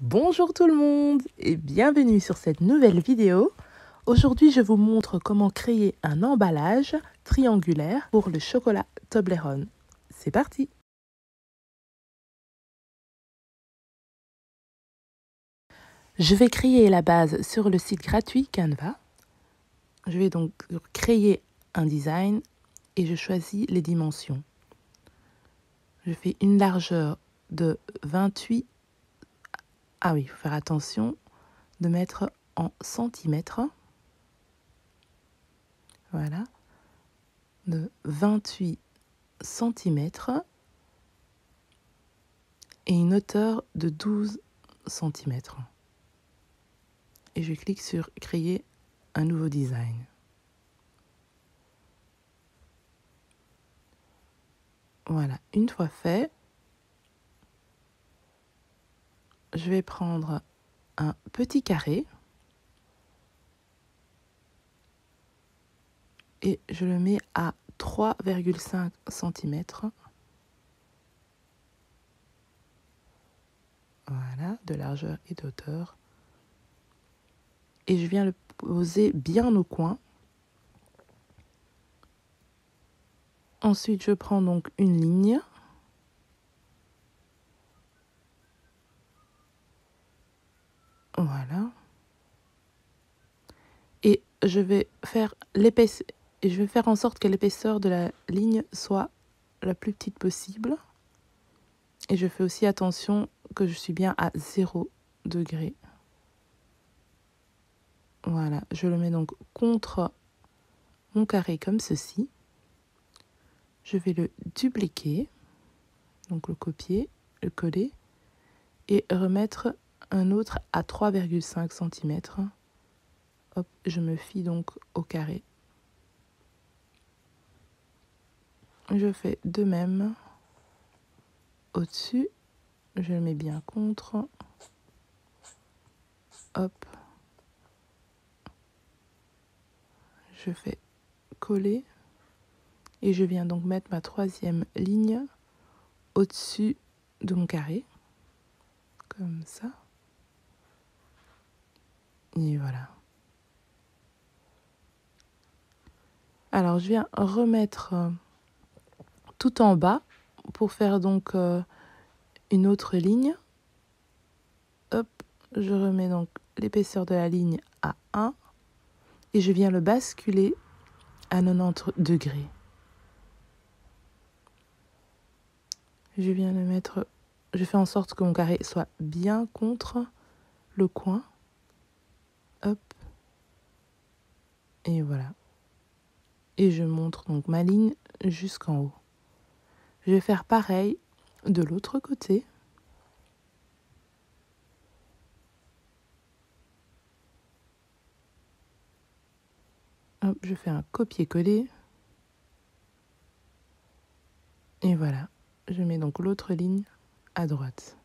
Bonjour tout le monde et bienvenue sur cette nouvelle vidéo. Aujourd'hui, je vous montre comment créer un emballage triangulaire pour le chocolat Toblerone. C'est parti! Je vais créer la base sur le site gratuit Canva. Je vais donc créer un design et je choisis les dimensions. Je fais une largeur de 28. Ah oui, il faut faire attention de mettre en centimètres. Voilà, de 28 centimètres et une hauteur de 12 centimètres. Et je clique sur créer un nouveau design. Voilà, une fois fait, je vais prendre un petit carré et je le mets à 3,5 centimètres. Voilà, de largeur et de hauteur. Et je viens le poser bien au coin. Ensuite, je prends donc une ligne. Voilà. Et je vais faire l'épaisseur. Et je vais faire en sorte que l'épaisseur de la ligne soit la plus petite possible. Et je fais aussi attention que je suis bien à 0 degré. Voilà, je le mets donc contre mon carré comme ceci. Je vais le dupliquer, donc le copier, le coller et remettre un autre à 3,5 cm. Hop, je me fie donc au carré. Je fais de même au-dessus. Je le mets bien contre. Hop. Je fais coller. Et je viens donc mettre ma troisième ligne au-dessus de mon carré. Comme ça. Et voilà. Alors, je viens remettre tout en bas pour faire donc une autre ligne. Hop, je remets donc l'épaisseur de la ligne à 1 et je viens le basculer à 90 degrés. Je viens le mettre, je fais en sorte que mon carré soit bien contre le coin. Hop. Et voilà. Et je montre donc ma ligne jusqu'en haut. Je vais faire pareil de l'autre côté. Hop, je fais un copier-coller. Et voilà. Je mets donc l'autre ligne à droite.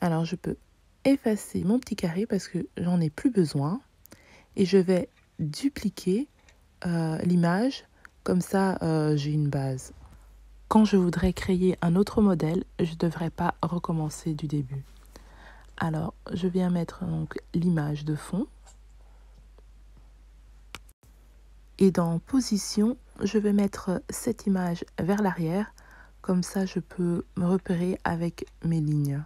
Alors je peux effacer mon petit carré parce que j'en ai plus besoin. Et je vais dupliquer l'image. Comme ça, j'ai une base. Quand je voudrais créer un autre modèle, je ne devrais pas recommencer du début. Alors, je viens mettre donc l'image de fond. Et dans position, je vais mettre cette image vers l'arrière. Comme ça, je peux me repérer avec mes lignes.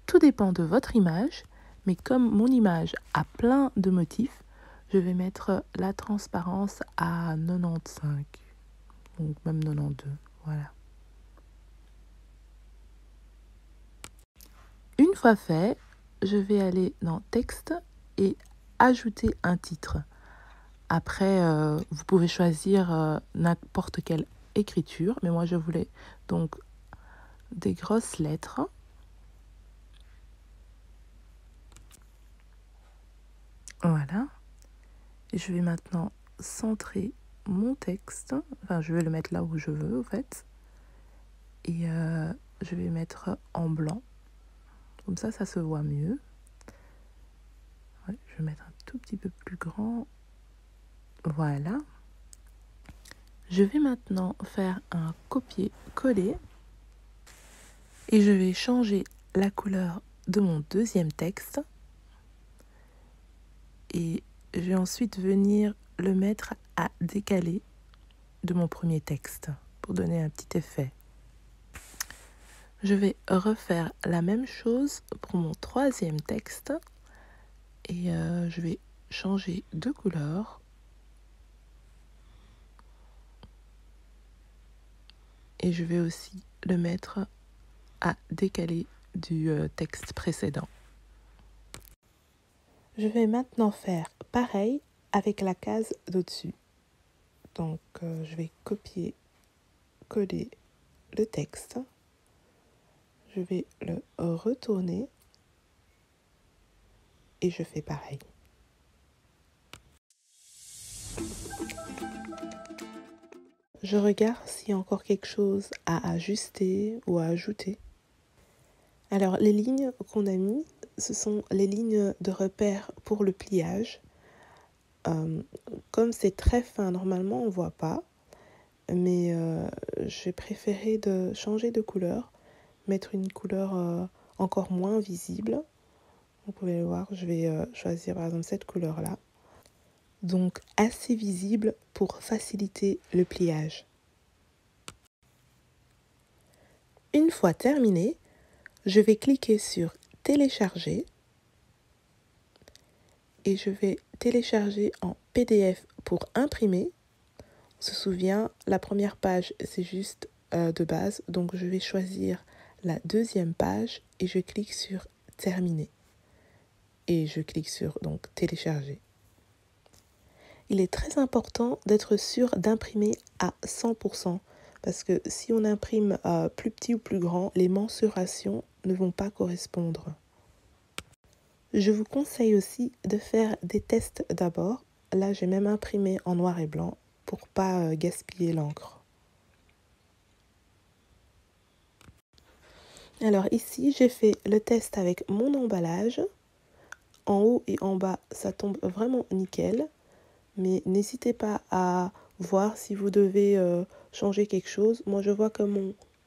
Tout dépend de votre image, mais comme mon image a plein de motifs, je vais mettre la transparence à 95, donc même 92, voilà. Une fois fait, je vais aller dans texte et ajouter un titre. Après, vous pouvez choisir n'importe quelle écriture, mais moi je voulais donc des grosses lettres. Voilà. Et je vais maintenant centrer mon texte. Enfin, je vais le mettre là où je veux, en fait. Et je vais mettre en blanc. Comme ça se voit mieux. Ouais, je vais mettre un tout petit peu plus grand. Voilà. Je vais maintenant faire un copier-coller et je vais changer la couleur de mon deuxième texte et je vais ensuite venir le mettre à décaler de mon premier texte pour donner un petit effet. Je vais refaire la même chose pour mon troisième texte et je vais changer de couleur et je vais aussi le mettre à décaler du texte précédent. Je vais maintenant faire pareil avec la case d'au-dessus. Donc je vais copier, coller le texte. Je vais le retourner et je fais pareil. Je regarde s'il y a encore quelque chose à ajuster ou à ajouter. Alors les lignes qu'on a mis, ce sont les lignes de repère pour le pliage. Comme c'est très fin, normalement on ne voit pas, mais j'ai préféré de changer de couleur, mettre une couleur encore moins visible. Vous pouvez le voir, je vais choisir par exemple cette couleur-là. Donc assez visible pour faciliter le pliage. Une fois terminé, je vais cliquer sur télécharger et je vais télécharger en PDF pour imprimer. On se souvient, la première page c'est juste de base, donc je vais choisir la deuxième page et je clique sur terminer et je clique sur donc télécharger. Il est très important d'être sûr d'imprimer à 100% parce que si on imprime plus petit ou plus grand, les mensurations ne vont pas correspondre. Je vous conseille aussi de faire des tests d'abord. Là, j'ai même imprimé en noir et blanc pour pas gaspiller l'encre. Alors ici, j'ai fait le test avec mon emballage. En haut et en bas, ça tombe vraiment nickel. Mais n'hésitez pas à voir si vous devez changer quelque chose. Moi, je vois que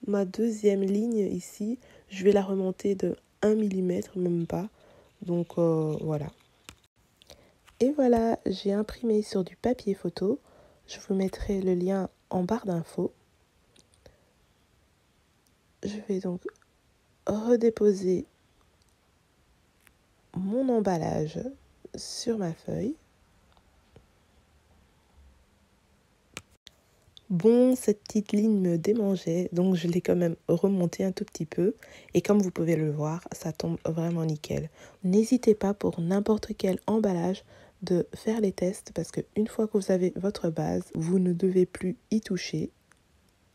ma deuxième ligne ici, je vais la remonter de 1 mm, même pas. Donc voilà. Et voilà, j'ai imprimé sur du papier photo. Je vous mettrai le lien en barre d'infos. Je vais donc redéposer mon emballage sur ma feuille. Bon, cette petite ligne me démangeait, donc je l'ai quand même remontée un tout petit peu. Et comme vous pouvez le voir, ça tombe vraiment nickel. N'hésitez pas pour n'importe quel emballage de faire les tests parce qu'une fois que vous avez votre base, vous ne devez plus y toucher.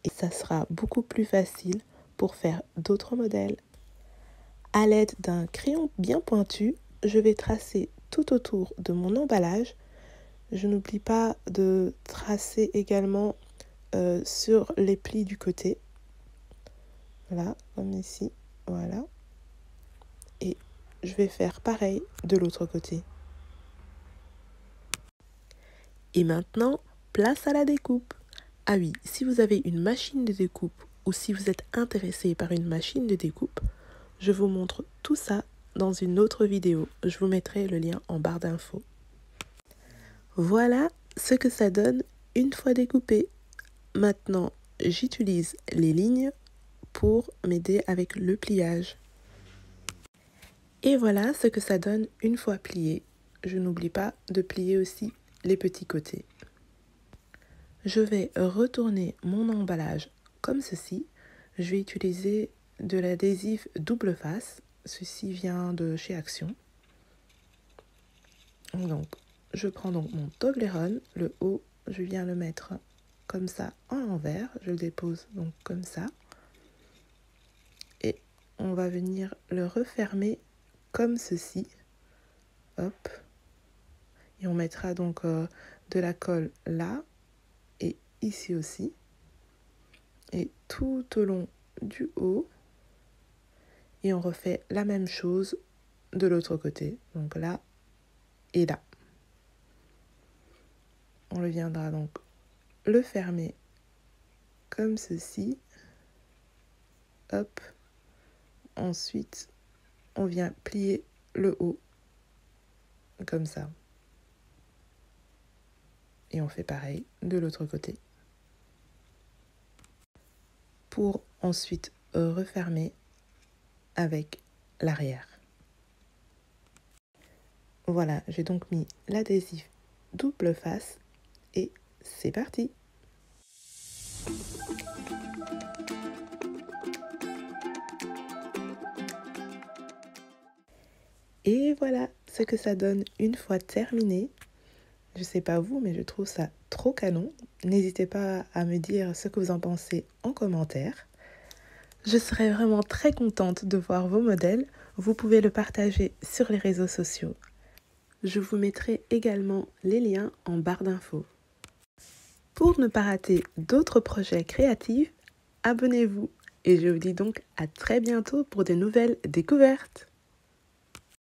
Et ça sera beaucoup plus facile pour faire d'autres modèles. À l'aide d'un crayon bien pointu, je vais tracer tout autour de mon emballage. Je n'oublie pas de tracer également sur les plis du côté. Voilà, comme ici. Voilà. Et je vais faire pareil de l'autre côté. Et maintenant, place à la découpe. Ah oui, si vous avez une machine de découpe ou si vous êtes intéressé par une machine de découpe, je vous montre tout ça dans une autre vidéo. Je vous mettrai le lien en barre d'infos. Voilà ce que ça donne une fois découpé. Maintenant, j'utilise les lignes pour m'aider avec le pliage. Et voilà ce que ça donne une fois plié. Je n'oublie pas de plier aussi les petits côtés. Je vais retourner mon emballage comme ceci. Je vais utiliser de l'adhésif double face. Ceci vient de chez Action. Donc, je prends donc mon Toblerone, le haut, je viens le mettre comme ça en l'envers. Je le dépose donc comme ça. Et on va venir le refermer comme ceci. Hop. Et on mettra donc de la colle là et ici aussi. Et tout au long du haut. Et on refait la même chose de l'autre côté. Donc là et là. On le viendra donc le fermer comme ceci. Hop. Ensuite, on vient plier le haut comme ça. Et on fait pareil de l'autre côté. Pour ensuite refermer avec l'arrière. Voilà, j'ai donc mis l'adhésif double face et c'est parti! Et voilà ce que ça donne une fois terminé. Je sais pas vous, mais je trouve ça trop canon. N'hésitez pas à me dire ce que vous en pensez en commentaire. Je serais vraiment très contente de voir vos modèles. Vous pouvez le partager sur les réseaux sociaux. Je vous mettrai également les liens en barre d'infos. Pour ne pas rater d'autres projets créatifs, abonnez-vous et je vous dis donc à très bientôt pour de nouvelles découvertes.